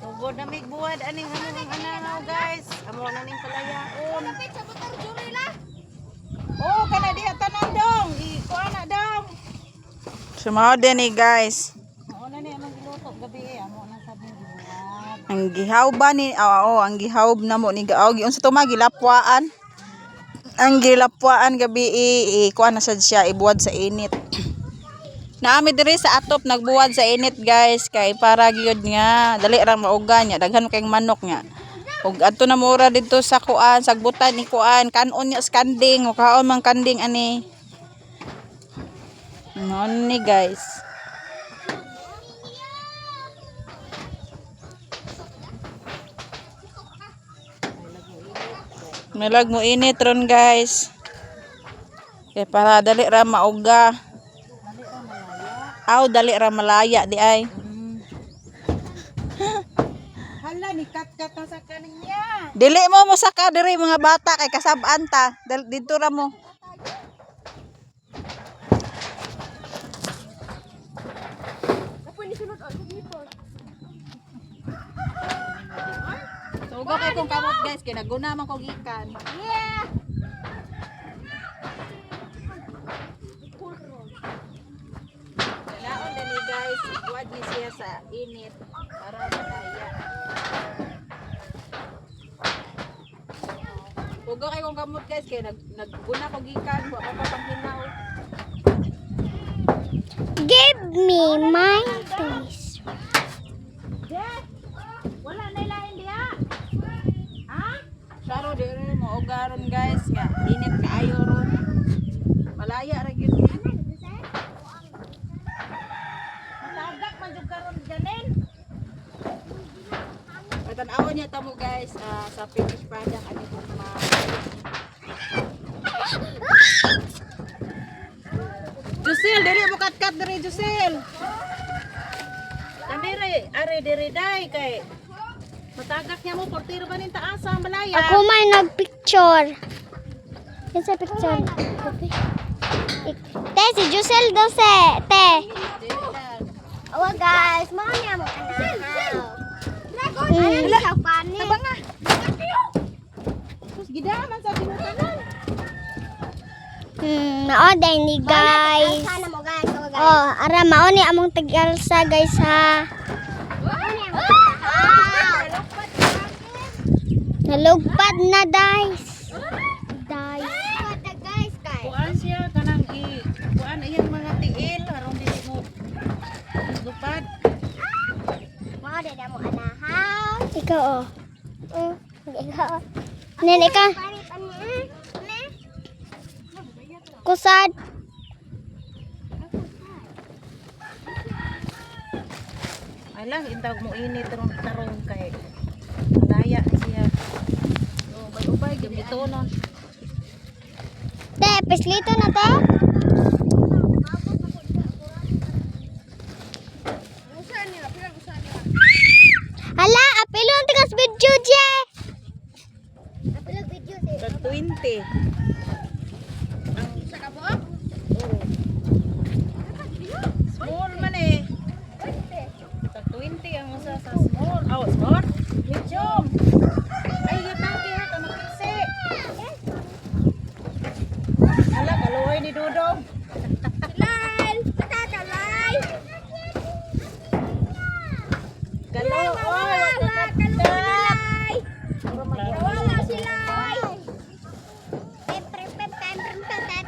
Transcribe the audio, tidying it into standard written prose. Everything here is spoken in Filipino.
Ugod na may buwad aning among ananaw guys. Amo na ning palayaon. Kapit sa motor juri la. Oh, kana diha tanan dong. Ikuha na dong. Sumao din ni guys. Mao na ni among giluto gabi amo na sa buwad. Ang gihaw ba ni ang gihaw na mo ni gaog unsa to magilapwaan. Ang gilapwaan gabi kuan na sad siya ibuwad sa init. Naami diri sa atop nagbuwad sa init guys kay para gyud nga dali ra mauga nya daghan kayong manok nya. Ug adto na mura dito sa kuan sagbutan ni kuan kanon nya skanding o kaon man kanding ani. Non ni guys. Melag mo init ron guys. Kay para dali ra mauga. Aw dali ra malaya di ay. Hala ni kat-kat na sa kaning niya. Dili mo saka diri mga bata kay kasab-an ta. Dito ra mo. Apo ni sunod ako dito. Sugo kay kung kamot guys kay naguna man ko gikan. Yeah. Laon na ni guys, buwad ni siya sa init para malaya. Sugo kay kung kamot guys kay nagguna ko gikan wa pa panghinaw. Give me my toys. Wala na ilahin diha. Ha? Saro diri mo ugaron guys nga init kaayo ron. Malaya ra gyud ni. Matagak man jud karon ganin. Patan-awon niya tamo guys sa finished product ani ko ma. Jusel, diri mo kat-kat diri Jusel. Diri, are diri day kay matagak niya mo portiro ba nin taasa malaya. Ako may nagpicture. Yan sa picture. Te, si Jusel daw se. Te. Oh guys, mga niya mo anahaw. Ayan sa panin. Tabanga. Sus gidaman sa tinukanan. Naoday ni guys. Oh, ara mao ni among tag-alsa guys ha. Nalugpad na guys. Guys. Kuan siya kanang kuan iyang mga tiil aron dili mo lupad. Mao day mo anahaw. Ikaw oh. Ikaw. Nen ikaw. Kusad. Alang intawag mo init ron tarong kay malaya siya. Oh, bay-ubay gamito non. Te, peslito na te. Hala, apilon tigas video je. Apilon video je. Tag 20. Ang isa ka po? Small man eh. Tag 20 ang usa sa small. Oh, small. Medium. Ay, yutangki ha, kamapiksi. Hala, kaluoy ni Dudong. Lal, nakakalay. Kaluoy, Wala sila.